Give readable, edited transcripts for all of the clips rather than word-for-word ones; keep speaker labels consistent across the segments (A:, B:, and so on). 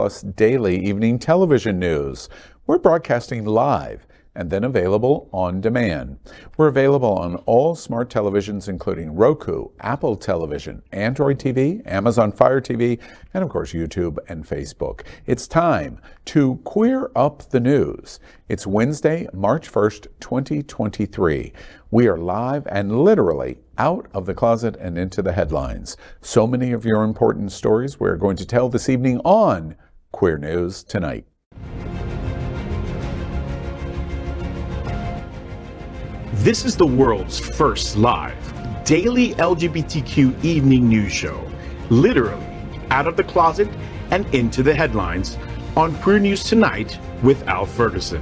A: Plus daily evening television news. We're broadcasting live and then available on demand. We're available on all smart televisions, including Roku, Apple Television, Android TV, Amazon Fire TV, and of course YouTube and Facebook. It's time to queer up the news. It's Wednesday, March 1st, 2023. We are live and literally out of the closet and into the headlines. So many of your important stories we're going to tell this evening on Queer News Tonight.
B: This is the world's first live daily LGBTQ evening news show, literally out of the closet and into the headlines on Queer News Tonight with Al Ferguson.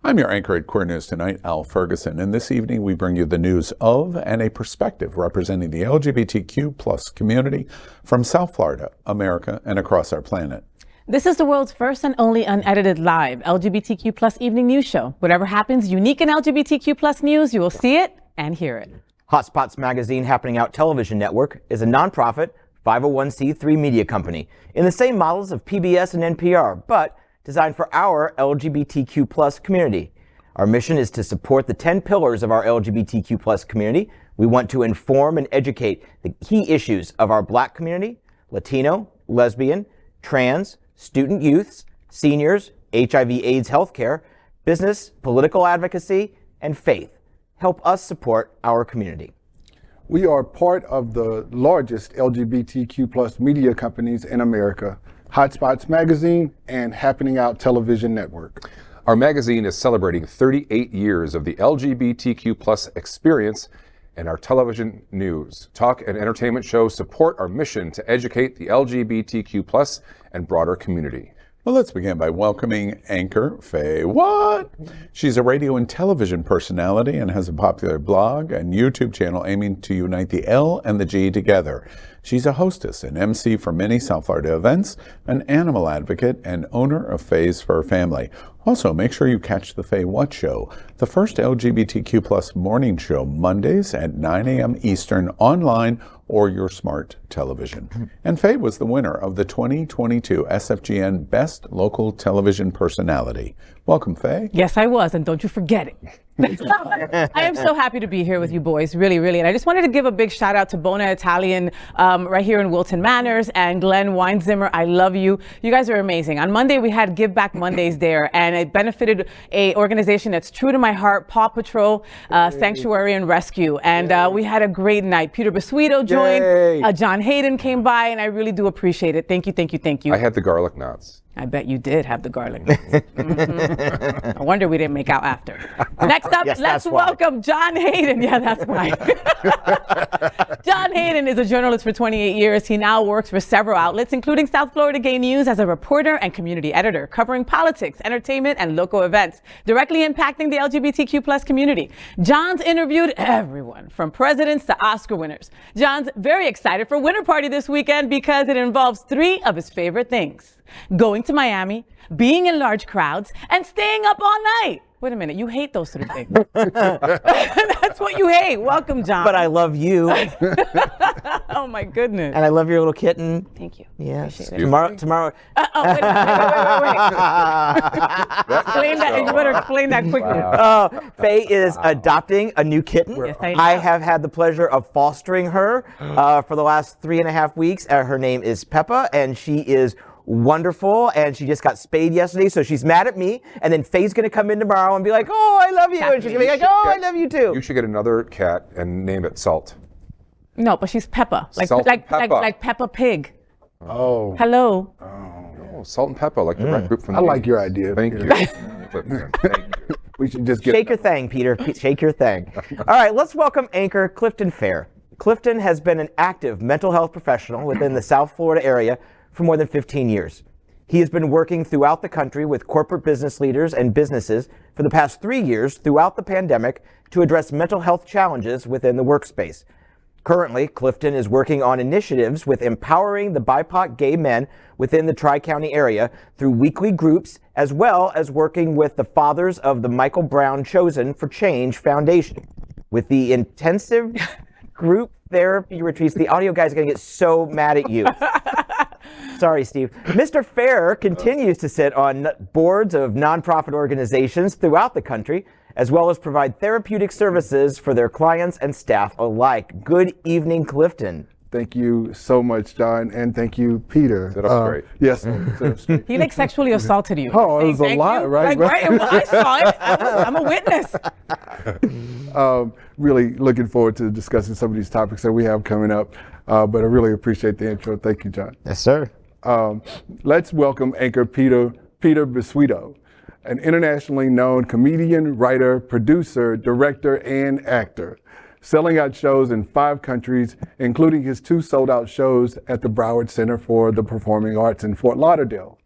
A: I'm your anchor at Queer News Tonight, Al Ferguson, and this evening we bring you the news of and a perspective representing the LGBTQ plus community from South Florida, America, and across our planet.
C: This is the world's first and only unedited live LGBTQ plus evening news show. Whatever happens unique in LGBTQ plus news, you will see it and hear it.
D: Hotspots Magazine Happening Out Television Network is a nonprofit 501c3 media company in the same models of PBS and NPR, but designed for our LGBTQ plus community. Our mission is to support the 10 pillars of our LGBTQ plus community. We want to inform and educate the key issues of our Black community, Latino, lesbian, trans, student youths, seniors, HIV/AIDS healthcare, business, political advocacy, and faith. Help us support our community.
E: We are part of the largest LGBTQ plus media companies in America, Hotspots Magazine and Happening Out Television Network.
F: Our magazine is celebrating 38 years of the LGBTQ plus experience, and our television news, talk, and entertainment shows support our mission to educate the LGBTQ plus and broader community.
A: Well, let's begin by welcoming anchor Fay What. She's a radio and television personality and has a popular blog and YouTube channel aiming to unite the L and the G together. She's a hostess and MC for many South Florida events, an animal advocate, and owner of Fay's Fur Family. Also, make sure you catch the Fay What Show, the first LGBTQ plus morning show, Mondays at 9 a.m. Eastern, online or your smart television. And Fay was the winner of the 2022 SFGN Best Local Television Personality. Welcome, Fay.
C: Yes, I was, and don't you forget it. I am so happy to be here with you boys, really, really. And I just wanted to give a big shout out to Bona Italian right here in Wilton Manors and Glenn Weinzimmer. I love you. You guys are amazing. On Monday, we had Give Back Mondays there, and it benefited a organization that's true to my heart, Paw Patrol, Sanctuary and Rescue. And we had a great night. Peter Bisuito joined, John Hayden came by, and I really do appreciate it. Thank you, thank you, thank you.
F: I had the garlic knots.
C: I bet you did have the garlic. I wonder we didn't make out after. Next up,
D: Yes,
C: let's welcome John Hayden. Yeah, that's why. John Hayden is a journalist for 28 years. He now works for several outlets, including South Florida Gay News, as a reporter and community editor, covering politics, entertainment, and local events, directly impacting the LGBTQ plus community. John's interviewed everyone, from presidents to Oscar winners. John's very excited for Winter Party this weekend because it involves three of his favorite things: going to Miami, being in large crowds, and staying up all night. Wait a minute, you hate those three things. That's what you hate. Welcome, John.
D: But I love you.
C: Oh my goodness.
D: And I love your little kitten.
C: Thank you.
D: Yes.
C: Appreciate it.
D: Tomorrow.
C: Wait a minute, wait. Explain that. You better explain that quickly.
D: Faye is adopting a new kitten.
C: Yes, I know.
D: I have had the pleasure of fostering her for the last 3.5 weeks. Her name is Peppa, and she is wonderful, and she just got spayed yesterday, so she's mad at me, and then Faye's gonna come in tomorrow and be like, oh, I love you, and she's gonna be like, oh, I love you too.
F: You should get another cat and name it Salt.
C: No, but she's Peppa, like
F: Salt and Peppa.
C: like Peppa Pig.
E: Oh.
C: Hello.
F: Oh, Salt and Peppa, like the rap group from
E: I
F: the
E: like
F: 80s.
E: your idea.
F: Thank you. Thank you.
E: We should just get
D: Shake your thing, Peter. Shake your thing. All right, let's welcome anchor Klifton Fehr. Klifton has been an active mental health professional within the South Florida area for more than 15 years. He has been working throughout the country with corporate business leaders and businesses for the past 3 years throughout the pandemic to address mental health challenges within the workspace. Currently, Klifton is working on initiatives with empowering the BIPOC gay men within the Tri-County area through weekly groups, as well as working with the fathers of the Michael Brown Chosen for Change Foundation. With the intensive group therapy retreats. The audio guys are going to get so mad at you. Sorry, Steve. Mr. Fehr continues to sit on boards of nonprofit organizations throughout the country, as well as provide therapeutic services for their clients and staff alike. Good evening, Klifton.
E: Thank you so much, John, and thank you, Peter.
F: Sit up straight.
E: Yes. Sit up straight.
C: He like sexually assaulted you.
E: Oh, it was a
C: Thank
E: lot,
C: you.
E: right?
C: Like, right? Well, I saw it. I'm a witness.
E: Really looking forward to discussing some of these topics that we have coming up, but I really appreciate the intro. Thank you, John.
D: Yes, sir.
E: Let's welcome anchor Peter Bisuito, an internationally known comedian, writer, producer, director, and actor, selling out shows in 5 countries, including his 2 sold-out shows at the Broward Center for the Performing Arts in Fort Lauderdale.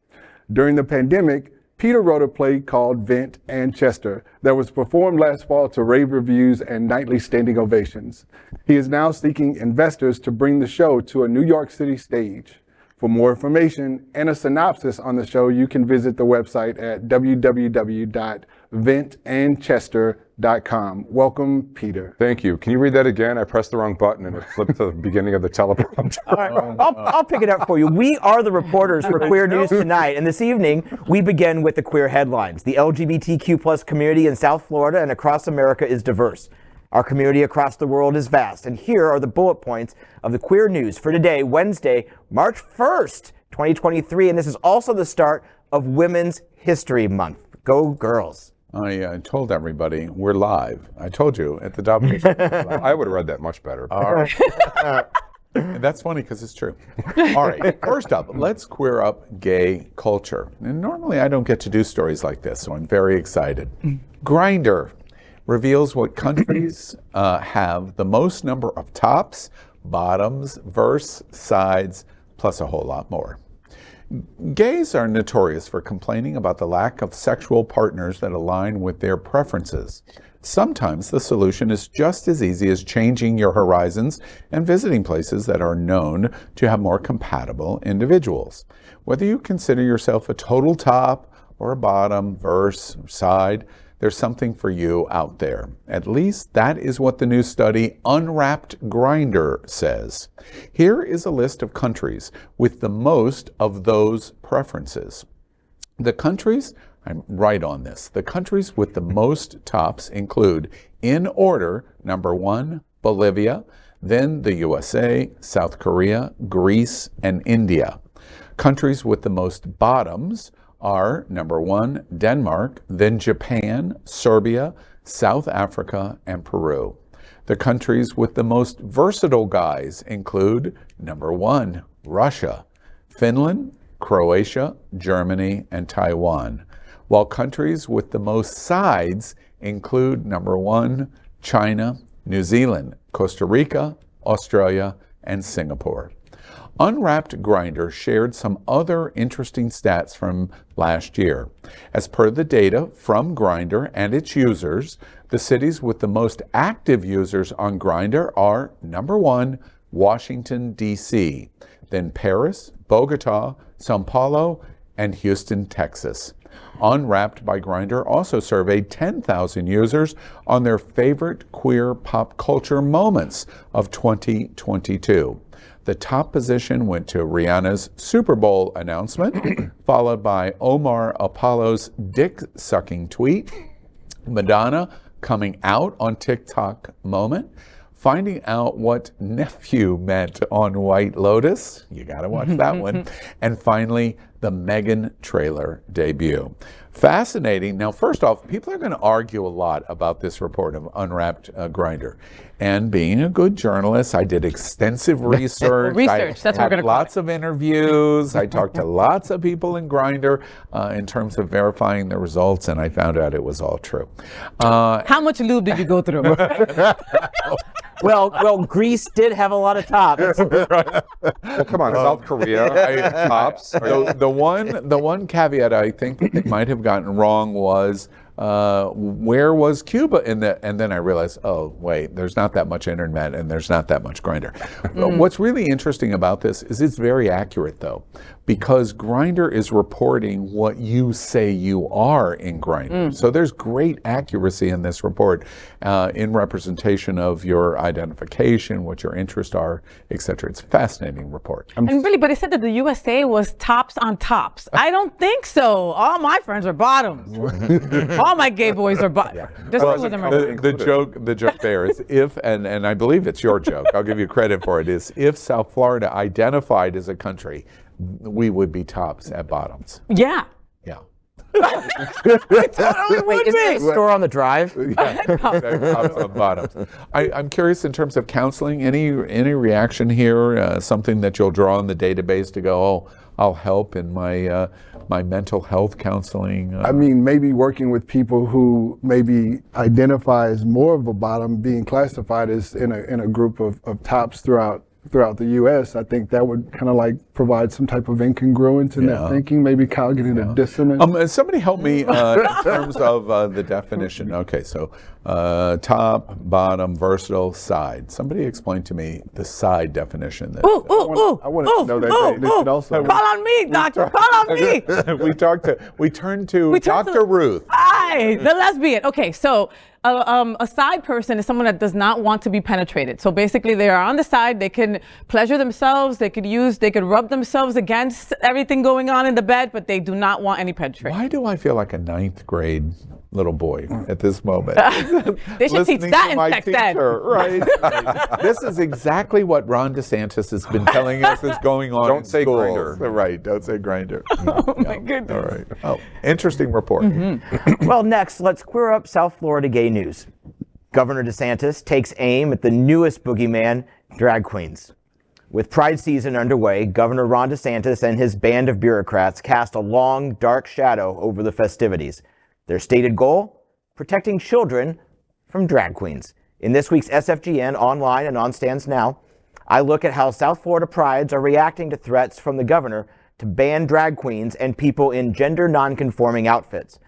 E: During the pandemic, Peter wrote a play called Vent and Chester that was performed last fall to rave reviews and nightly standing ovations. He is now seeking investors to bring the show to a New York City stage. For more information and a synopsis on the show, you can visit the website at www.ventandchester.com. Welcome, Peter.
F: Thank you. Can you read that again? I pressed the wrong button and it flipped to the beginning of the teleprompter.
D: All right, I'll pick it up for you. We are the reporters for Queer News Tonight, and this evening we begin with the queer headlines. The LGBTQ plus community in South Florida and across America is diverse. Our community across the world is vast, and here are the bullet points of the queer news for today, Wednesday, March 1st, 2023, and this is also the start of Women's History Month. Go girls.
A: I told everybody we're live. I told you at the W.
F: I would have read that much better.
A: All right. And that's funny because it's true. All right, first up, let's queer up gay culture. And normally I don't get to do stories like this, so I'm very excited. Grindr reveals what countries have the most number of tops, bottoms, verse, sides, plus a whole lot more. Gays are notorious for complaining about the lack of sexual partners that align with their preferences. Sometimes the solution is just as easy as changing your horizons and visiting places that are known to have more compatible individuals. Whether you consider yourself a total top or a bottom, verse, or side, there's something for you out there. At least that is what the new study Unwrapped Grindr says. Here is a list of countries with the most of those preferences. The countries, I'm right on this, the countries with the most tops include, in order, number 1, Bolivia, then the USA, South Korea, Greece, and India. Countries with the most bottoms are, number 1, Denmark, then Japan, Serbia, South Africa, and Peru. The countries with the most versatile guys include, number 1, Russia, Finland, Croatia, Germany, and Taiwan, while countries with the most sides include, number 1, China, New Zealand, Costa Rica, Australia, and Singapore. Unwrapped Grindr shared some other interesting stats from last year. As per the data from Grindr and its users, the cities with the most active users on Grindr are, number 1, Washington, D.C., then Paris, Bogota, Sao Paulo, and Houston, Texas. Unwrapped by Grindr also surveyed 10,000 users on their favorite queer pop culture moments of 2022. The top position went to Rihanna's Super Bowl announcement, followed by Omar Apollo's dick-sucking tweet, Madonna coming out on TikTok moment, finding out what nephew meant on White Lotus, you gotta watch that one, and finally, the Megan trailer debut. Fascinating. Now, first off, people are going to argue a lot about this report of Unwrapped Grindr. And being a good journalist, I did extensive research.
C: That's what we're going to call
A: lots of interviews. I talked to lots of people in Grindr in terms of verifying the results, and I found out it was all true.
C: How much lube did you go through?
D: Well, Greece did have a lot of tops.
F: Well, come on, South Korea, tops.
A: The one caveat I think they might have gotten wrong was where was Cuba in that? And then I realized, oh, wait, there's not that much internet and there's not that much Grindr. What's really interesting about this is it's very accurate, though, because Grindr is reporting what you say you are in Grindr. So there's great accuracy in this report in representation of your identification, what your interests are, etc. It's a fascinating report.
C: And really, but it said that the USA was tops on tops. I don't think so. All my friends are bottoms. All my gay boys are bottoms.
A: The joke there is if, and I believe it's your joke, I'll give you credit for it, is if South Florida identified as a country, we would be tops at bottoms.
C: Yeah.
A: Yeah.
C: Totally
D: Wait, is there a store on the drive?
A: Tops and bottoms. I'm curious in terms of counseling, any reaction here, something that you'll draw on the database to go, oh, I'll help in my my mental health counseling.
E: I mean, maybe working with people who maybe identify as more of a bottom, being classified as in a group of tops throughout the U.S., I think that would kind of like provide some type of incongruence in that thinking, maybe cognitive dissonance.
A: Somebody help me in terms of the definition. Okay, so top, bottom, versatile, side. Somebody explain to me the side definition.
E: I want to know that definition also.
C: Call on me, doctor. Call on me.
A: We turned to Dr. Ruth.
C: Hi, the lesbian. Okay, so a side person is someone that does not want to be penetrated. So basically they are on the side, they can pleasure themselves, they could rub themselves against everything going on in the bed, but they do not want any penetration.
A: Why do I feel like a 9th grade little boy at this moment?
C: They should teach that in sex ed.
A: Right. This is exactly what Ron DeSantis has been telling us is going on.
F: Don't say Grindr.
A: Right, don't say Grindr.
C: Oh my goodness.
A: All right. Oh, interesting report.
D: Well, next, let's queer up South Florida gay news. Governor DeSantis takes aim at the newest boogeyman, drag queens. With Pride season underway, Governor Ron DeSantis and his band of bureaucrats cast a long, dark shadow over the festivities. Their stated goal? Protecting children from drag queens. In this week's SFGN online and on stands now, I look at how South Florida prides are reacting to threats from the governor to ban drag queens and people in gender non-conforming outfits.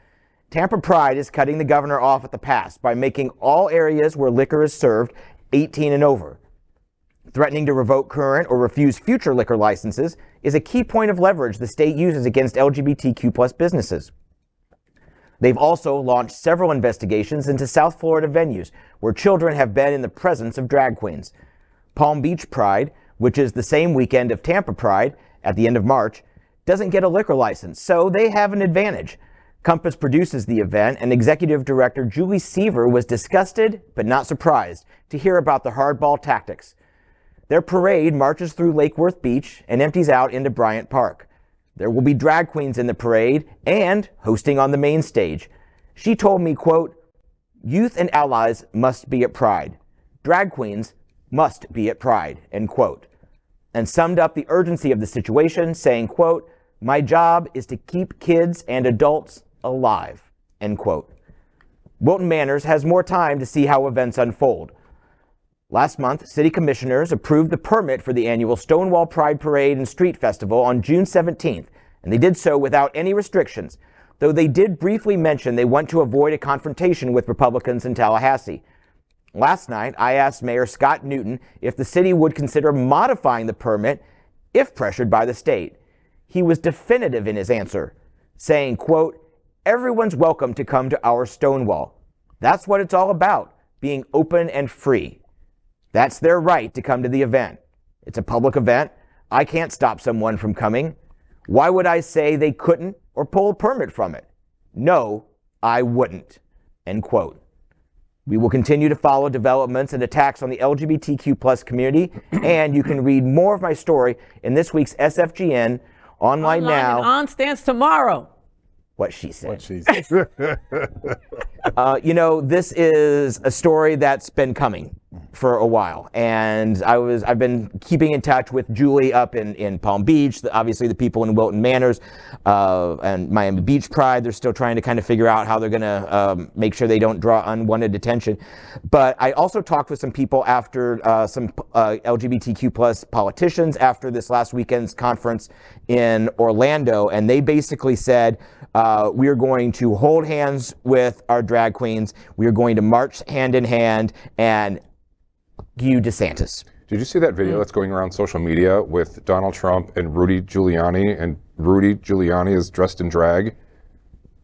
D: Tampa Pride is cutting the governor off at the pass by making all areas where liquor is served 18 and over. Threatening to revoke current or refuse future liquor licenses is a key point of leverage the state uses against LGBTQ+ businesses. They've also launched several investigations into South Florida venues where children have been in the presence of drag queens. Palm Beach Pride, which is the same weekend of Tampa Pride at the end of March, doesn't get a liquor license, so they have an advantage. Compass produces the event, and Executive Director Julie Seaver was disgusted but not surprised to hear about the hardball tactics. Their parade marches through Lake Worth Beach and empties out into Bryant Park. There will be drag queens in the parade and hosting on the main stage. She told me, quote, "Youth and allies must be at Pride. Drag queens must be at Pride," end quote. And summed up the urgency of the situation, saying, quote, "My job is to keep kids and adults alive," end quote. Wilton Manors has more time to see how events unfold. Last month, city commissioners approved the permit for the annual Stonewall Pride Parade and Street Festival on June 17th, and they did so without any restrictions, though they did briefly mention they want to avoid a confrontation with Republicans in Tallahassee. Last night, I asked Mayor Scott Newton if the city would consider modifying the permit if pressured by the state. He was definitive in his answer, saying, quote, "Everyone's welcome to come to our Stonewall. That's what it's all about, being open and free. That's their right to come to the event. It's a public event. I can't stop someone from coming. Why would I say they couldn't or pull a permit from it? No, I wouldn't," end quote. We will continue to follow developments and attacks on the LGBTQ+ community, and you can read more of my story in this week's SFGN online now.
C: And on stands tomorrow.
D: What she said.
A: What she said.
D: You know, this is a story that's been coming for a while, and I've been keeping in touch with Julie up in Palm Beach, obviously the people in Wilton Manors, and Miami Beach Pride. They're still trying to kind of figure out how they're going to make sure they don't draw unwanted attention. But I also talked with some people after some LGBTQ plus politicians after this last weekend's conference in Orlando, and they basically said, we are going to hold hands with our drag queens. We are going to march hand in hand and you DeSantis.
F: Did you see that video that's going around social media with Donald Trump and Rudy Giuliani, and Rudy Giuliani is dressed in drag?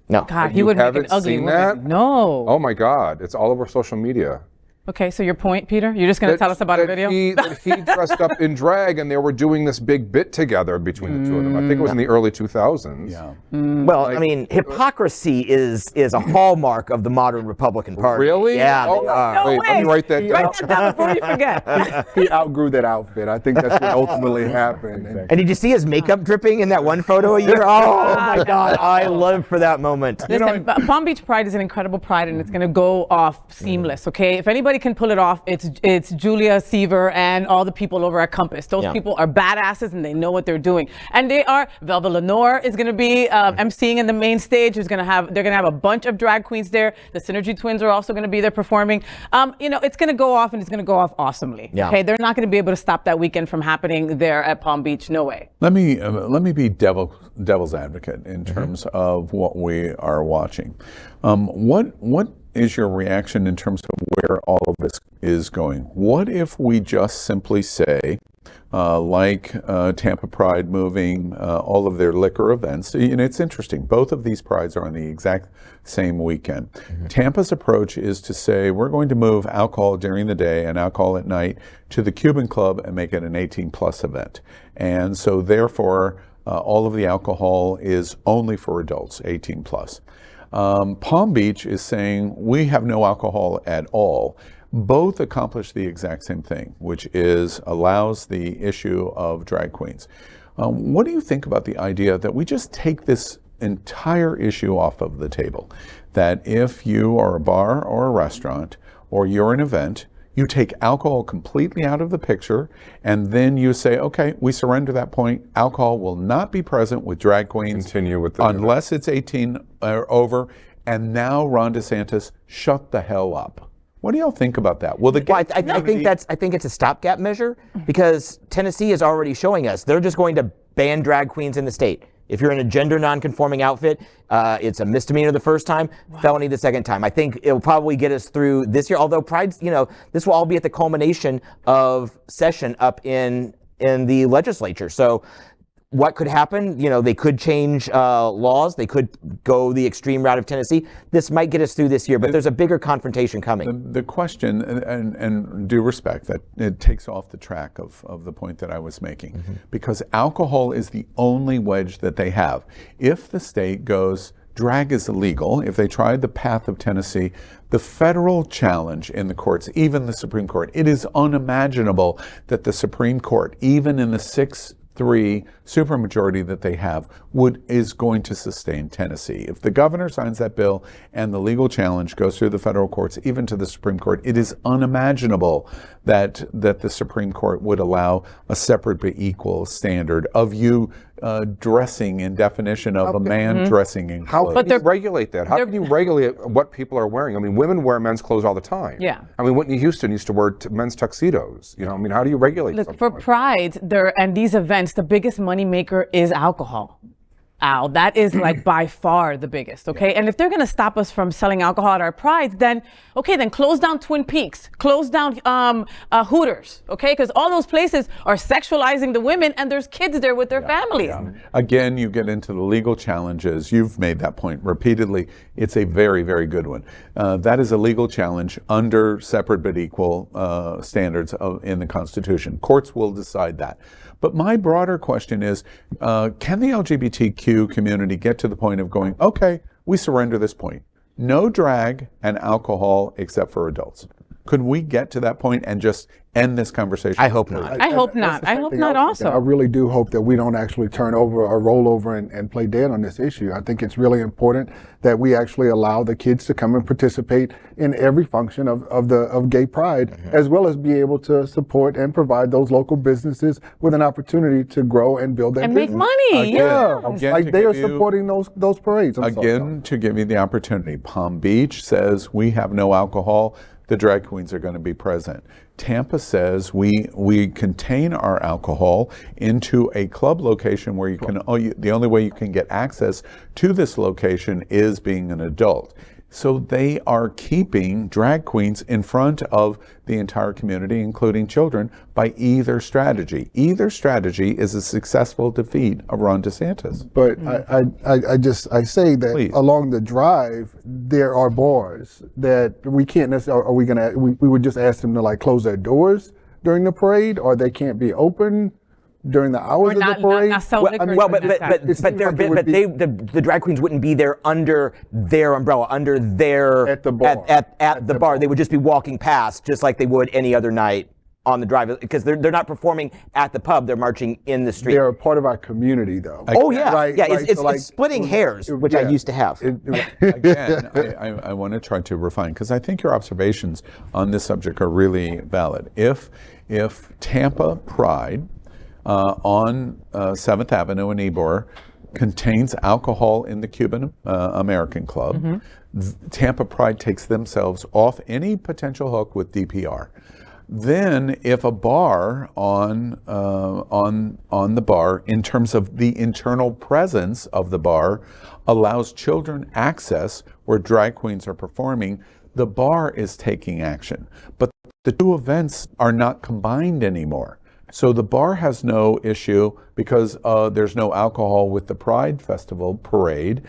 D: No.
C: God, he would make an ugly
F: seen
C: woman.
F: that?
C: No.
F: Oh my God, it's all over social media.
C: Okay, so your point, Peter? You're just going to tell us about a video?
F: That he dressed up in drag and they were doing this big bit together between the two of them. I think it was in the early 2000s.
A: Yeah.
D: Well, I mean, hypocrisy is a hallmark of the modern Republican Party.
F: Really?
D: Yeah,
F: Oh,
D: they are.
C: No
F: wait,
C: way.
F: let me write that down.
C: Write that down before you forget.
E: He outgrew that outfit. I think that's what ultimately happened. And
D: And did you see his makeup dripping in that one photo a year? Oh my God, I lived for that moment.
C: Listen, Palm Beach Pride is an incredible pride, and it's going to go off seamless, okay? If anybody can pull it off, it's Julia Seaver and all the people over at Compass. Those people are badasses, and they know what they're doing. And they are. Velva Lenore is going to be emceeing in the main stage. They're going to have a bunch of drag queens there. The Synergy Twins are also going to be there performing. You know, it's going to go off, and it's going to go off awesomely.
D: Yeah.
C: Okay, they're not going to be able to stop that weekend from happening there at Palm Beach. No way.
A: Let me be devil's advocate in terms of what we are watching. What is your reaction in terms of where all of this is going? What if we just simply say, like Tampa Pride moving all of their liquor events, and it's interesting, both of these prides are on the exact same weekend. Tampa's approach is to say, we're going to move alcohol during the day and alcohol at night to the Cuban Club and make it an 18+ event. And so therefore, all of the alcohol is only for adults, 18+. Palm Beach is saying we have no alcohol at all. Both accomplish the exact same thing, which is allows the issue of drag queens. What do you think about the idea that we just take this entire issue off of the table? That if you are a bar or a restaurant or you're an event, you take alcohol completely out of the picture, and then you say, okay, we surrender that point. Alcohol will not be present with drag queens.
F: Continue with the
A: unless it's 18 or over. And now Ron DeSantis, shut the hell up. What do y'all think about that? Well,
D: I think it's a stopgap measure, because Tennessee is already showing us they're just going to ban drag queens in the state. If you're in a gender non-conforming outfit, it's a misdemeanor the first time, felony the second time. I think it'll probably get us through this year, although Pride's, you know, this will all be at the culmination of session up in the legislature. So what could happen? You know, they could change laws. They could go the extreme route of Tennessee. This might get us through this year, but there's a bigger confrontation coming.
A: The question, and due respect, that it takes off the track of the point that I was making, because alcohol is the only wedge that they have. If the state goes, drag is illegal, if they tried the path of Tennessee, the federal challenge in the courts, even the Supreme Court, it is unimaginable that the Supreme Court, even in the 6-3 supermajority that they have, is going to sustain Tennessee. If the governor signs that bill and the legal challenge goes through the federal courts, even to the Supreme Court, it is unimaginable that the Supreme Court would allow a separate but equal standard of you dressing in definition of a man dressing in clothes.
F: How can you regulate that? How can you regulate what people are wearing? I mean, women wear men's clothes all the time.
C: Yeah.
F: I mean, Whitney Houston used to wear men's tuxedos. You know, I mean, how do you regulate
C: Look,
F: something
C: for
F: like
C: Pride and these events, the biggest moneymaker is alcohol. Al, that is like by far the biggest, okay? And if they're gonna stop us from selling alcohol at our prides, then close down Twin Peaks, close down Hooters, okay? Because all those places are sexualizing the women, and there's kids there with their families.
A: Again, you get into the legal challenges. You've made that point repeatedly. It's a very, very good one. That is a legal challenge under separate but equal standards in the Constitution. Courts will decide that. But my broader question is, can the LGBTQ community get to the point of going, okay, we surrender this point. No drag and alcohol except for adults. Could we get to that point and just end this conversation?
D: I hope not.
C: I hope not. I hope not also.
E: I really do hope that we don't actually turn over or roll over and play dead on this issue. I think it's really important that we actually allow the kids to come and participate in every function of Gay Pride, as well as be able to support and provide those local businesses with an opportunity to grow and build their
C: And
E: business.
C: make money. Yeah.
A: Again,
E: Like
A: to
E: they are
A: give you-
E: supporting those parades.
A: To give you the opportunity, Palm Beach says we have no alcohol. The drag queens are going to be present. Tampa says we contain our alcohol into a club location where you can the only way you can get access to this location is being an adult. So they are keeping drag queens in front of the entire community, including children, by either strategy. Either strategy is a successful defeat of Ron DeSantis.
E: But I say that
A: Please.
E: along the drive there are bars that we can't necessarily. We would just ask them to like close their doors during the parade, or they can't be open during the hours of the parade.
C: Not sell liquor
D: Well,
C: during that time.
D: the drag queens wouldn't be there under their umbrella, under their
E: At the bar.
D: At the bar. They would just be walking past, just like they would any other night on the drive, because they're not performing at the pub. They're marching in the street.
E: They're a part of our community, though.
D: Oh yeah,
E: Right,
D: yeah.
E: right.
D: It's
E: So, like,
D: splitting hairs, which I
E: yeah.
D: used to have.
A: Again, I want to try to refine, because I think your observations on this subject are really valid. If Tampa Pride on 7th Avenue in Ybor contains alcohol in the Cuban American Club, Tampa Pride takes themselves off any potential hook with DPR. Then, if a bar on the bar, in terms of the internal presence of the bar, allows children access where drag queens are performing, the bar is taking action. But the two events are not combined anymore. So the bar has no issue because there's no alcohol with the Pride Festival parade.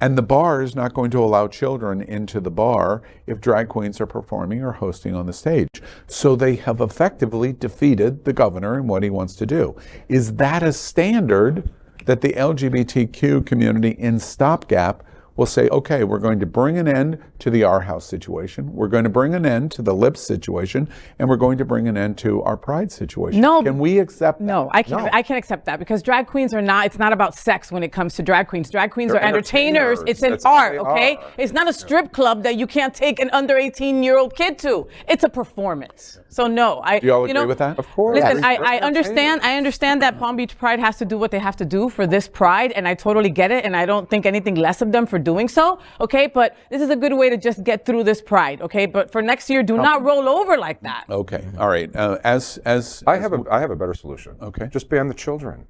A: And the bar is not going to allow children into the bar if drag queens are performing or hosting on the stage. So they have effectively defeated the governor in what he wants to do. Is that a standard that the LGBTQ community in Stopgap will say, okay, we're going to bring an end to the Our House situation, we're going to bring an end to the Lips situation, and we're going to bring an end to our Pride situation?
C: No.
A: Can we accept that?
C: No, I can't. I can't accept that, because drag queens are not. It's not about sex when it comes to drag queens. Drag queens
F: They're
C: are entertainers.
F: entertainers.
C: It's an
F: That's what
C: art.
F: they
C: Okay,
F: are.
C: it's not a strip club that you can't take an under 18-year-old kid to. It's a performance. So no,
A: Do you all agree with that?
F: Of course.
C: Listen,
F: Yes.
C: I understand. I understand that Palm Beach Pride has to do what they have to do for this Pride, and I totally get it. And I don't think anything less of them for doing so. Okay, but this is a good way to just get through this Pride. Okay, but for next year, do not roll over like that.
A: Okay, all right.
F: I have a better solution.
A: Okay.
F: Just ban the children.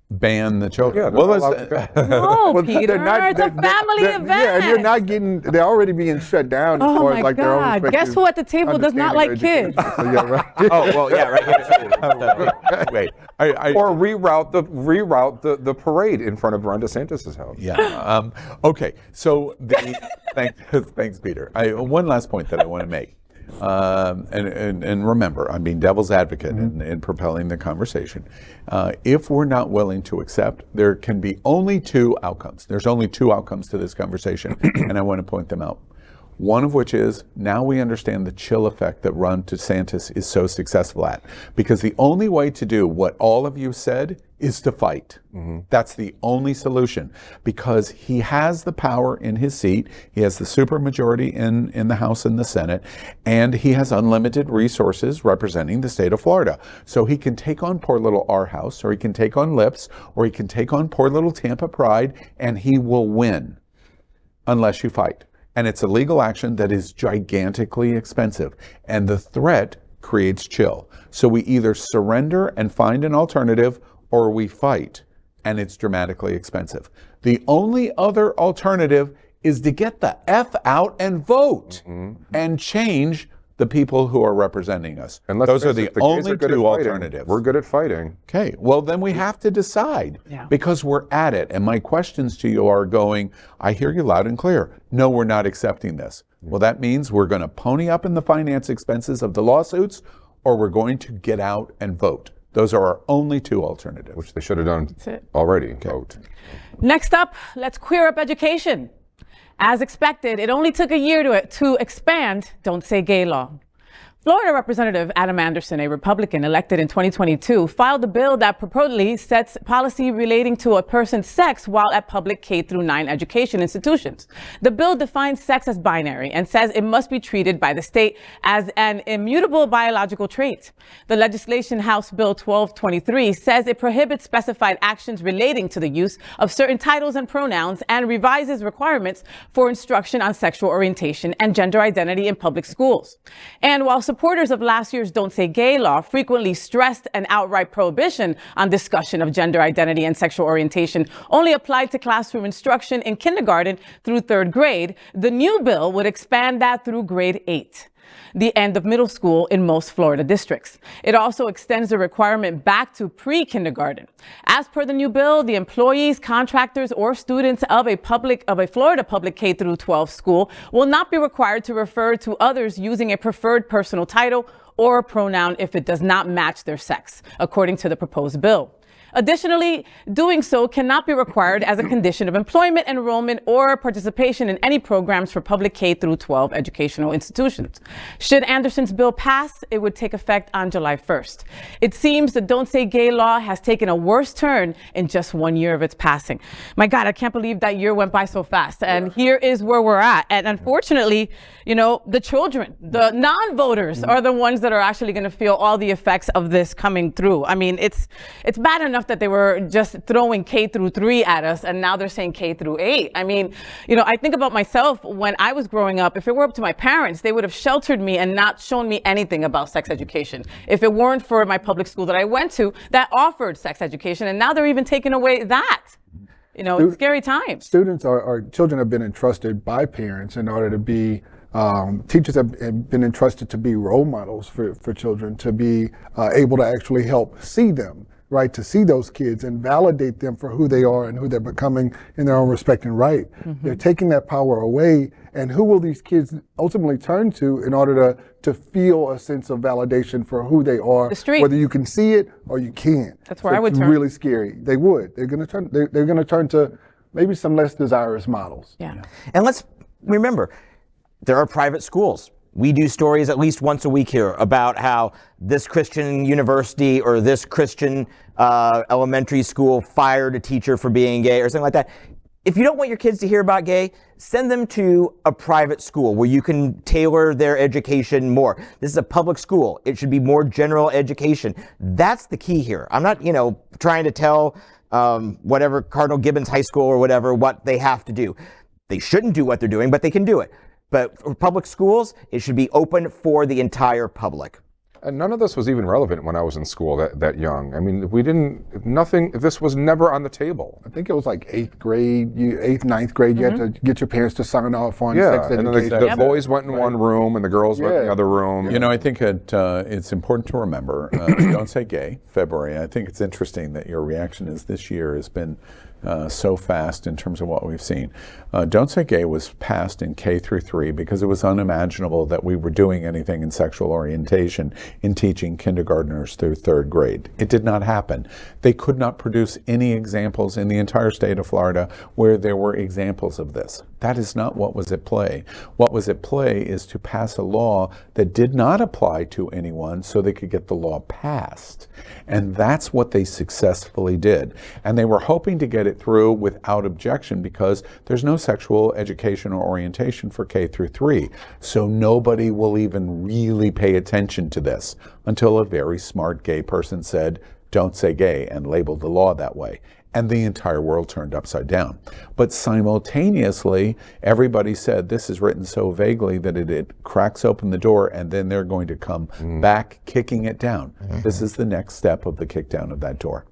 A: Ban the children.
F: Yeah, they're not allowed to go.
C: No,
E: Well,
C: Peter, it's a family event.
E: Yeah, and you're not getting. They're already being shut down as
C: Oh
E: far
C: my
E: as like their own.
C: God.
E: respective
C: Guess who at the table does not like
E: understanding
C: kids?
E: of education. So, yeah, right.
D: Oh well, yeah, right here.
A: Wait.
F: Or reroute the parade in front of Ron DeSantis' house.
A: Yeah. Okay. So thanks, Peter. One last point that I want to make. And remember, I'm being devil's advocate in propelling the conversation. If we're not willing to accept, there can be only two outcomes. There's only two outcomes to this conversation, and I want to point them out. One of which is, now we understand the chill effect that Ron DeSantis is so successful at. Because the only way to do what all of you said is to fight. That's the only solution. Because he has the power in his seat, he has the supermajority in the House and the Senate, and he has unlimited resources representing the state of Florida. So he can take on poor little Our House, or he can take on Lips, or he can take on poor little Tampa Pride, and he will win. Unless you fight. And it's a legal action that is gigantically expensive. And the threat creates chill. So we either surrender and find an alternative, or we fight, and it's dramatically expensive. The only other alternative is to get the F out and vote and change the people who are representing us.
F: And let's
A: Those are
F: face
A: the
F: it, gays
A: only
F: are good at
A: two
F: fighting.
A: alternatives.
F: We're good at fighting.
A: Okay, well then we have to decide, because we're at it. And my questions to you are going, I hear you loud and clear. No, we're not accepting this. Well, that means we're going to pony up in the finance expenses of the lawsuits, or we're going to get out and vote. Those are our only two alternatives.
F: Which they should have done already. Vote.
C: Next up, let's queer up education. As expected, it only took a year to expand Don't Say Gay law. Florida Representative Adam Anderson, a Republican elected in 2022, filed a bill that purportedly sets policy relating to a person's sex while at public K-9 education institutions. The bill defines sex as binary and says it must be treated by the state as an immutable biological trait. The legislation, House Bill 1223, says it prohibits specified actions relating to the use of certain titles and pronouns and revises requirements for instruction on sexual orientation and gender identity in public schools. And while supporters of last year's Don't Say Gay law frequently stressed an outright prohibition on discussion of gender identity and sexual orientation only applied to classroom instruction in kindergarten through 3rd grade, the new bill would expand that through grade 8. The end of middle school in most Florida districts. It also extends the requirement back to pre-kindergarten. As per the new bill, the employees, contractors, or students of a Florida public K-12 school will not be required to refer to others using a preferred personal title or pronoun if it does not match their sex, according to the proposed bill. Additionally, doing so cannot be required as a condition of employment, enrollment, or participation in any programs for public K-12 educational institutions. Should Anderson's bill pass, it would take effect on July 1st. It seems the Don't Say Gay law has taken a worse turn in just 1 year of its passing. My God, I can't believe that year went by so fast. And here is where we're at. And unfortunately, you know, the children, the non-voters are the ones that are actually going to feel all the effects of this coming through. I mean, it's bad enough that they were just throwing K-3 at us, and now they're saying K-8. I mean, you know, I think about myself when I was growing up. If it were up to my parents, they would have sheltered me and not shown me anything about sex education. If it weren't for my public school that I went to that offered sex education, and now they're even taking away that. You know, it's scary times.
E: Students or children have been entrusted by parents in order to be teachers have been entrusted to be role models for children, to be able to actually help see them, right, to see those kids and validate them for who they are and who they're becoming in their own respect and right. They're taking that power away, and who will these kids ultimately turn to in order to feel a sense of validation for who they are, whether you can see it or you can't?
C: That's where I would turn.
E: It's really scary. They would. They're going to turn to maybe some less desirous models.
C: Yeah.
D: And let's remember, there are private schools. We do stories at least once a week here about how this Christian university or this Christian elementary school fired a teacher for being gay or something like that. If you don't want your kids to hear about gay, send them to a private school where you can tailor their education more. This is a public school. It should be more general education. That's the key here. I'm not, trying to tell whatever Cardinal Gibbons High School or whatever what they have to do. They shouldn't do what they're doing, but they can do it. But for public schools, it should be open for the entire public.
F: And none of this was even relevant when I was in school that young. I mean, this was never on the table.
E: I think it was like 8th grade, 8th, 9th grade, you had to get your parents to sign off on sex education.
F: And then the boys went in one room and the girls went in the other room.
A: You know, I think it's important to remember, Don't Say Gay, February. I think it's interesting that your reaction is this year has been so fast in terms of what we've seen. Don't Say Gay was passed in K-3 because it was unimaginable that we were doing anything in sexual orientation in teaching kindergartners through 3rd grade. It did not happen. They could not produce any examples in the entire state of Florida where there were examples of this. That is not what was at play. What was at play is to pass a law that did not apply to anyone so they could get the law passed. And that's what they successfully did. And they were hoping to get it through without objection because there's no sexual education or orientation for K-3. So nobody will even really pay attention to this until a very smart gay person said, "Don't say gay," and labeled the law that way. And the entire world turned upside down. But simultaneously, everybody said this is written so vaguely that it cracks open the door and then they're going to come back kicking it down. This is the next step of the kick down of that door.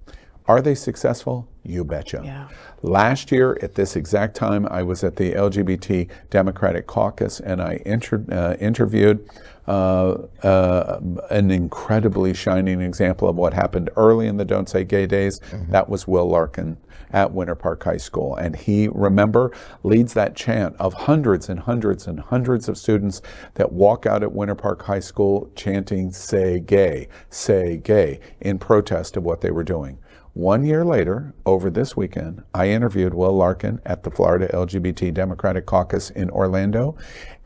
A: Are they successful? You betcha. Yeah. Last year at this exact time, I was at the LGBT Democratic Caucus and I interviewed an incredibly shining example of what happened early in the Don't Say Gay days. That was Will Larkin at Winter Park High School. And he, remember, leads that chant of hundreds and hundreds and hundreds of students that walk out at Winter Park High School chanting, say gay, in protest of what they were doing. 1 year later, over this weekend, I interviewed Will Larkin at the Florida LGBT Democratic Caucus in Orlando,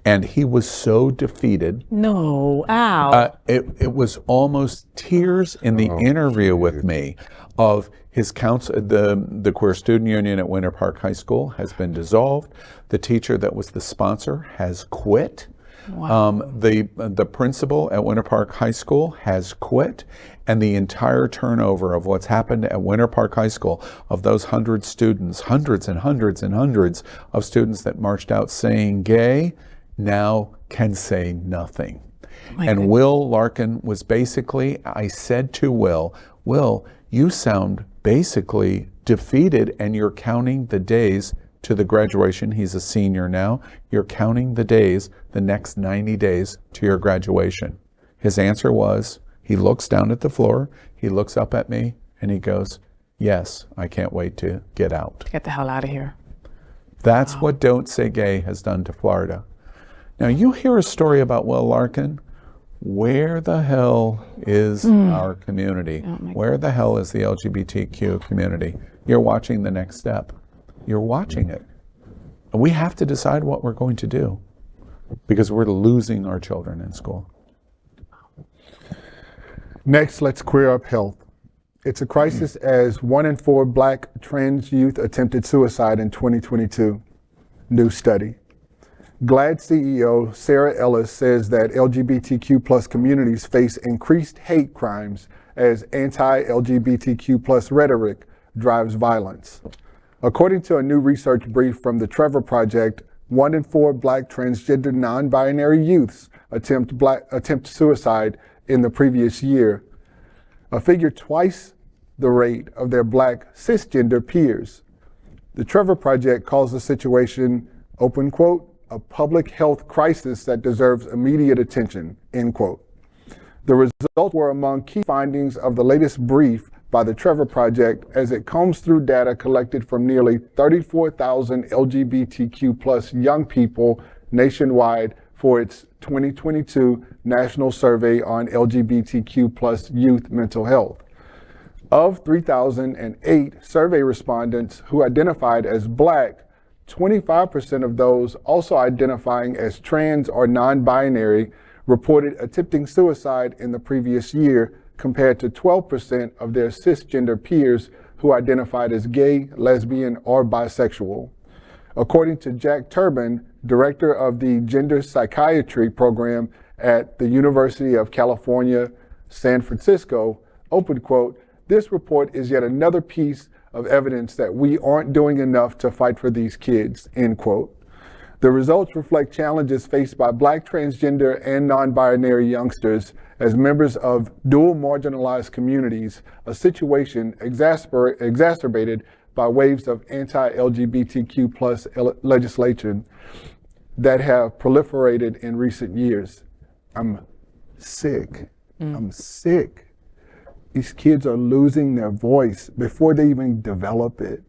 A: and he was so defeated.
C: No, ow.
A: It was almost tears in the interview with me of his counsel. The Queer Student Union at Winter Park High School has been dissolved. The teacher that was the sponsor has quit.
C: Wow.
A: The principal at Winter Park High School has quit, and the entire turnover of what's happened at Winter Park High School, of those 100 students, hundreds and hundreds and hundreds of students that marched out saying gay, now can say nothing. And Will Larkin was basically, I said to Will, you sound basically defeated, and you're counting the days to the graduation. He's a senior now. You're counting the days, the next 90 days to your graduation. His answer was, he looks down at the floor, he looks up at me, and he goes, yes, I can't wait to get out.
C: Get the hell out of here.
A: That's what Don't Say Gay has done to Florida. Now, you hear a story about Will Larkin. Where the hell is our community? Where the hell is the LGBTQ community? You're watching The Next Step. You're watching it. And we have to decide what we're going to do, because we're losing our children in school.
E: Next, let's queer up health. It's a crisis as 1 in 4 Black trans youth attempted suicide in 2022. New study. GLAD CEO Sarah Ellis says that LGBTQ plus communities face increased hate crimes as anti-LGBTQ plus rhetoric drives violence. According to a new research brief from the Trevor Project, 1 in 4 Black transgender non-binary youths attempt suicide in the previous year, a figure twice the rate of their Black cisgender peers. The Trevor Project calls the situation, open quote, a public health crisis that deserves immediate attention, end quote. The results were among key findings of the latest brief by the Trevor Project as it combs through data collected from nearly 34,000 LGBTQ plus young people nationwide for its 2022 National Survey on LGBTQ plus youth mental health. Of 3,008 survey respondents who identified as Black, 25% of those also identifying as trans or non-binary reported attempting suicide in the previous year, compared to 12% of their cisgender peers who identified as gay, lesbian, or bisexual. According to Jack Turbin, director of the Gender Psychiatry program at the University of California, San Francisco, open quote, this report is yet another piece of evidence that we aren't doing enough to fight for these kids, end quote. The results reflect challenges faced by Black transgender and non-binary youngsters as members of dual marginalized communities, a situation exacerbated by waves of anti-LGBTQ plus legislation that have proliferated in recent years. I'm sick. I'm sick. These kids are losing their voice before they even develop it.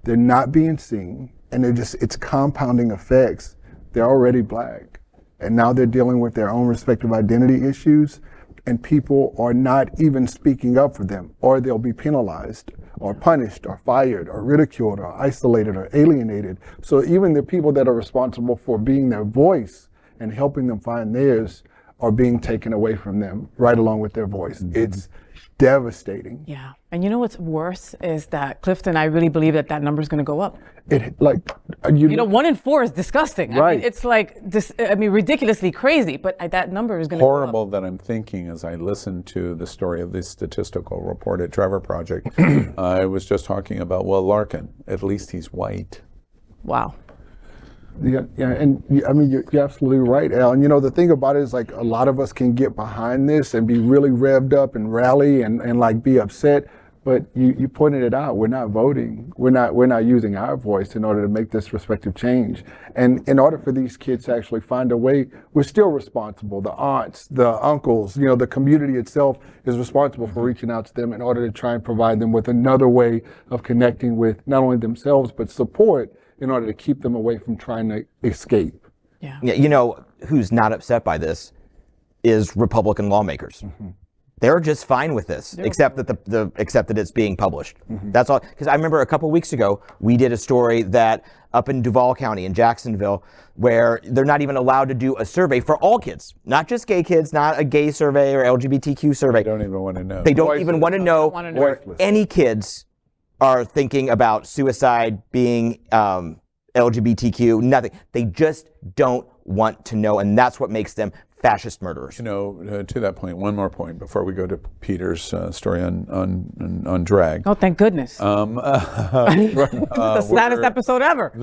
E: They're not being seen, and it's compounding effects. They're already Black, and now they're dealing with their own respective identity issues, and people are not even speaking up for them, or they'll be penalized, or punished, or fired, or ridiculed, or isolated, or alienated. So even the people that are responsible for being their voice and helping them find theirs are being taken away from them, right along with their voice. It's devastating.
C: Yeah. And you know what's worse is that, Klifton, I really believe that number is going to go up.
E: It, like,
C: you know, 1 in 4 is disgusting.
E: Right.
C: I mean, it's like this. I mean, ridiculously crazy. But that number is going to
A: Horrible
C: go up.
A: that I'm thinking as I listen to the story of this statistical report at Trevor Project. I was just talking about Will Larkin. At least he's white.
C: Wow.
E: Yeah, and I mean, you're absolutely right, Al. And you know, the thing about it is, like, a lot of us can get behind this and be really revved up and rally and like be upset. But you pointed it out. We're not voting. We're not using our voice in order to make this respective change. And in order for these kids to actually find a way, we're still responsible. The aunts, the uncles, you know, the community itself is responsible for reaching out to them in order to try and provide them with another way of connecting with not only themselves but support, in order to keep them away from trying to escape.
D: Yeah, you know, who's not upset by this is Republican lawmakers. they're just fine with this, except that except that it's being published. That's all. Because I remember a couple weeks ago, we did a story that up in Duval County in Jacksonville, where they're not even allowed to do a survey for all kids, not just gay kids, not a gay survey or LGBTQ survey.
A: They don't even want to know.
D: They don't even want to know or any kids are thinking about suicide, being LGBTQ, nothing. They just don't want to know, and that's what makes them fascist murderers.
A: You know, to that point, one more point before we go to Peter's story on drag.
C: Oh, thank goodness. The saddest episode ever.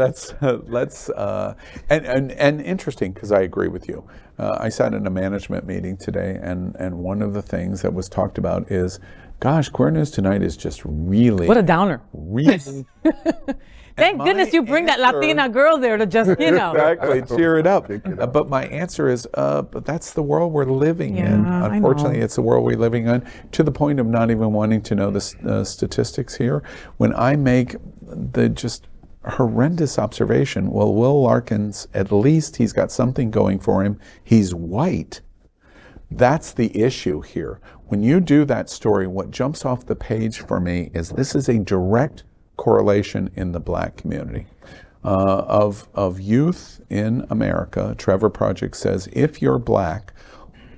A: And interesting, because I agree with you. I sat in a management meeting today, and one of the things that was talked about is, gosh, Queer News Tonight is just really...
C: What a downer.
A: Really...
C: Thank goodness you bring that Latina girl there to just,
A: Exactly, cheer it up. But my answer is, but that's the world we're living in. Unfortunately, it's the world we're living in, to the point of not even wanting to know the statistics here. When I make the just horrendous observation, well, Will Larkins, at least he's got something going for him. He's white. That's the issue here. When you do that story, what jumps off the page for me is this is a direct correlation in the black community of youth in America. Trevor Project says if you're black,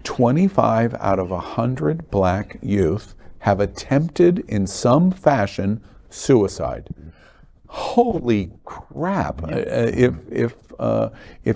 A: 25 out of 100 black youth have attempted in some fashion suicide. Holy crap! If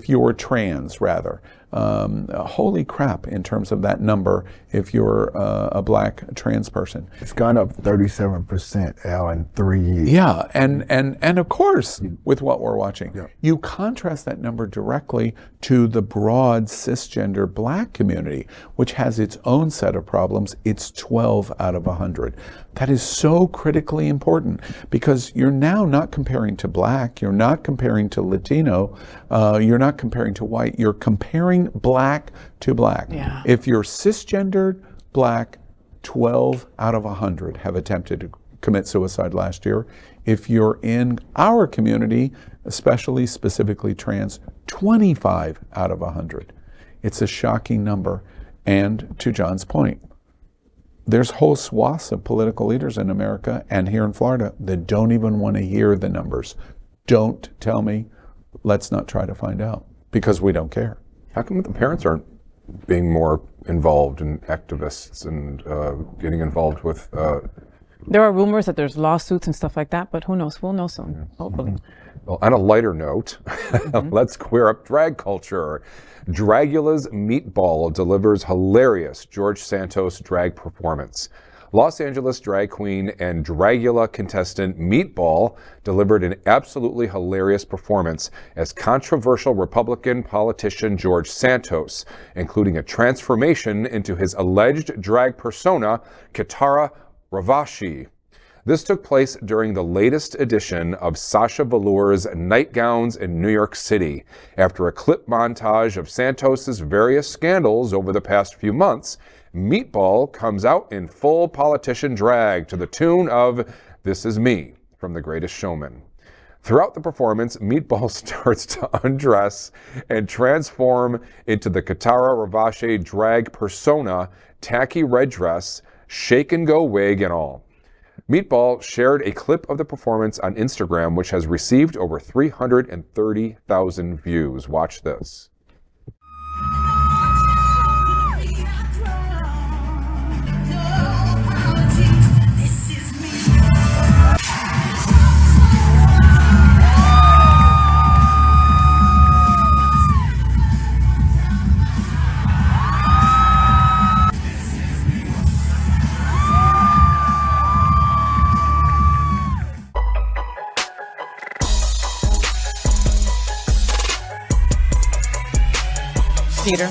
A: you were trans, rather. Holy crap in terms of that number if you're a black trans person.
G: It's gone up 37%, Al, in 3 years.
A: Yeah, and of course, with what we're watching. You contrast that number directly to the broad cisgender black community, which has its own set of problems. It's 12 out of 100. That is so critically important because you're now not comparing to black, you're not comparing to Latino, you're not comparing to white, you're comparing black to black.
C: Yeah.
A: If you're cisgendered black, 12 out of 100 have attempted to commit suicide last year. If you're in our community, especially specifically trans, 25 out of 100. It's a shocking number. And to John's point, there's whole swaths of political leaders in America and here in Florida that don't even want to hear the numbers. Don't tell me. Let's not try to find out because we don't care.
F: How come the parents aren't being more involved and activists and getting involved with...
C: There are rumors that there's lawsuits and stuff like that, but who knows? We'll know soon, hopefully.
F: Well, on a lighter note, let's queer up drag culture. Dragula's Meatball delivers hilarious George Santos drag performance. Los Angeles drag queen and Dragula contestant Meatball delivered an absolutely hilarious performance as controversial Republican politician George Santos, including a transformation into his alleged drag persona, Kitara Ravashi. This took place during the latest edition of Sasha Velour's Nightgowns in New York City. After a clip montage of Santos's various scandals over the past few months, Meatball comes out in full politician drag to the tune of This Is Me from The Greatest Showman. Throughout the performance, Meatball starts to undress and transform into the Kitara Ravache drag persona, tacky red dress, shake and go wig and all. Meatball shared a clip of the performance on Instagram, which has received over 330,000 views. Watch this.
C: Peter.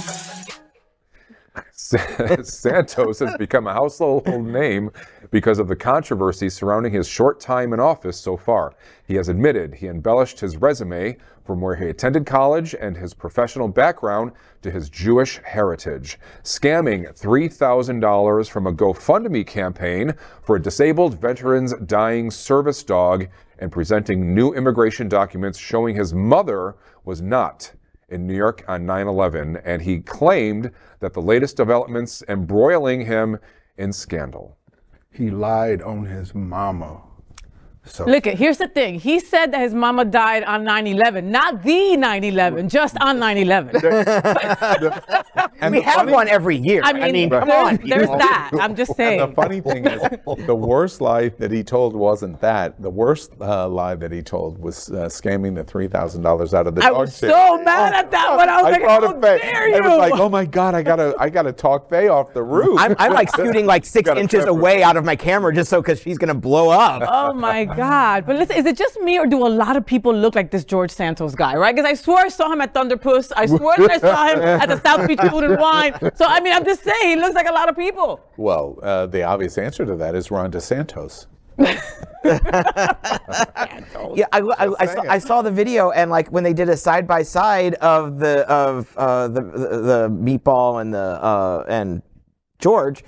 F: Santos has become a household name because of the controversy surrounding his short time in office so far. He has admitted he embellished his resume from where he attended college and his professional background to his Jewish heritage, scamming $3,000 from a GoFundMe campaign for a disabled veteran's dying service dog and presenting new immigration documents showing his mother was not in New York on 9/11, and he claimed that the latest developments embroiling him in scandal.
E: He lied on his mama. So
C: Look, here's the thing. He said that his mama died on 9/11, not the 9/11, just on 9/11.
D: We have one every year.
C: I mean,
D: come on.
C: there's that. I'm just saying.
A: The funny thing is, the worst lie that he told wasn't that. The worst lie that he told was scamming the $3,000 out of the
C: I
A: dog
C: was
A: shit.
C: so mad at that one. I was like,
A: thought
C: how
A: of Faye.
C: dare you?
A: It was like, oh my God, I gotta talk Faye off the roof.
D: I'm like scooting like 6 inches away out of my camera just so because she's going to blow up.
C: Oh my God. But listen, is it just me or do a lot of people look like this George Santos guy, right? Because I swore I saw him at Thunderpuss. I swore that I saw him at the South Beach Food and Wine. So, I mean, I'm just saying, he looks like a lot of people.
A: Well, the obvious answer to that is Ron DeSantos.
D: Yeah, I saw the video, and like when they did a side by side of the Meatball and George.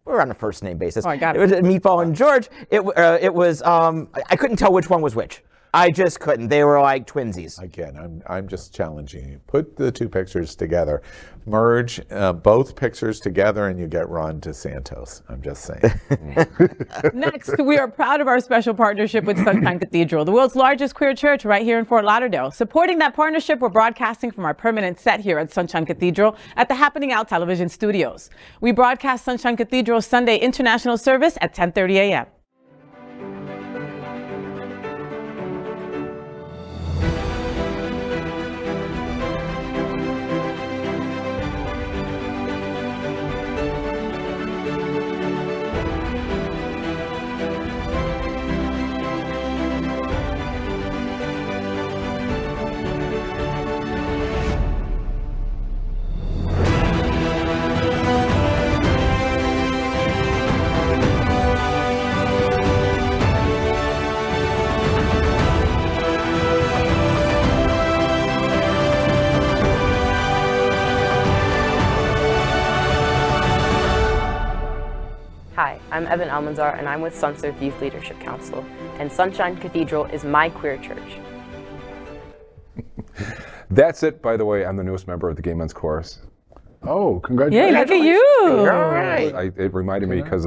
D: We're on a first name basis.
C: Oh, I got it.
D: It was Meatball and George. It was I couldn't tell which one was which. I just couldn't. They were like twinsies.
A: Again, I'm just challenging you. Put the two pictures together, merge both pictures together, and you get Ron DeSantos. I'm just saying.
C: Next, we are proud of our special partnership with Sunshine Cathedral, the world's largest queer church right here in Fort Lauderdale. Supporting that partnership, we're broadcasting from our permanent set here at Sunshine Cathedral at the Happening Out television studios. We broadcast Sunshine Cathedral's Sunday International Service at 10:30 a.m.
H: Hi, I'm Evan Almanzar, and I'm with Sunsurf Youth Leadership Council, and Sunshine Cathedral is my queer church.
F: That's it, by the way. I'm the newest member of the Gay Men's Chorus.
E: Oh, congratulations.
C: Yay, look at you.
D: All right.
F: It reminded me because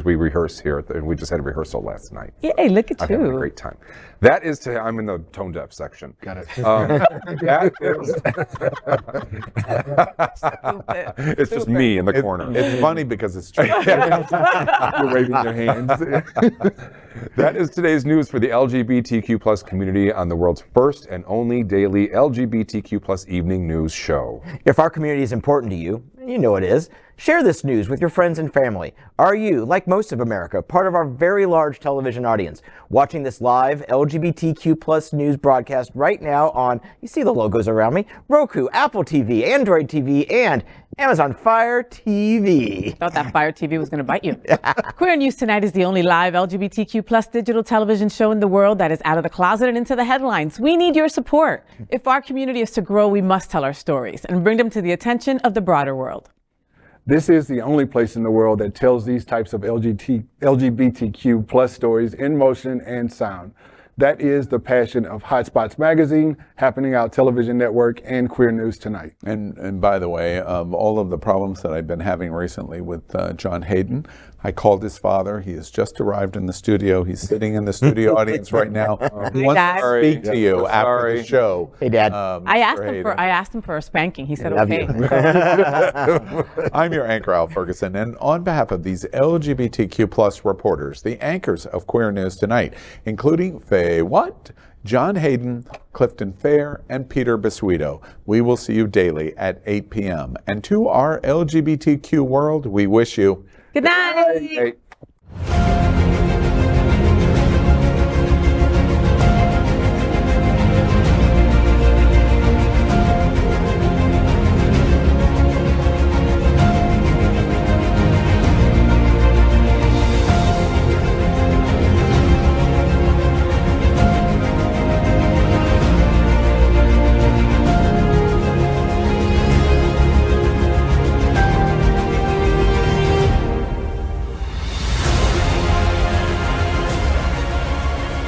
F: we rehearsed here, and we just had a rehearsal last night.
C: Yay, look at
F: I'm having a
C: you.
F: great time. That is I'm in the tone deaf section.
E: Got it.
F: That is, it's just me in the corner.
A: It's funny because it's true.
E: You're waving your hands.
F: That is today's news for the LGBTQ plus community on the world's first and only daily LGBTQ plus evening news show.
D: If our community is important to you, you know it is, share this news with your friends and family. Are you, like most of America, part of our very large television audience, watching this live LGBTQ plus news broadcast right now on, you see the logos around me, Roku, Apple TV, Android TV, and Amazon Fire TV.
C: Thought that Fire TV was going to bite you. Queer News Tonight is the only live LGBTQ plus digital television show in the world that is out of the closet and into the headlines. We need your support. If our community is to grow, we must tell our stories and bring them to the attention of the broader world.
E: This is the only place in the world that tells these types of LGBTQ plus stories in motion and sound. That is the passion of Hotspots Magazine, Happening Out Television Network, and Queer News Tonight.
A: And by the way, all of the problems that I've been having recently with John Hayden, I called his father. He has just arrived in the studio. He's sitting in the studio audience right now. He wants to speak to you after the show.
D: Hey, Dad.
C: I asked him for a spanking. He said,
D: Love
C: okay.
D: you.
A: I'm your anchor, Al Ferguson, and on behalf of these LGBTQ plus reporters, the anchors of Queer News Tonight, including Fay What, John Hayden, Klifton Fehr, and Peter Bisuito, we will see you daily at 8 p.m. And to our LGBTQ world, we wish you
C: Good night.
F: Hey.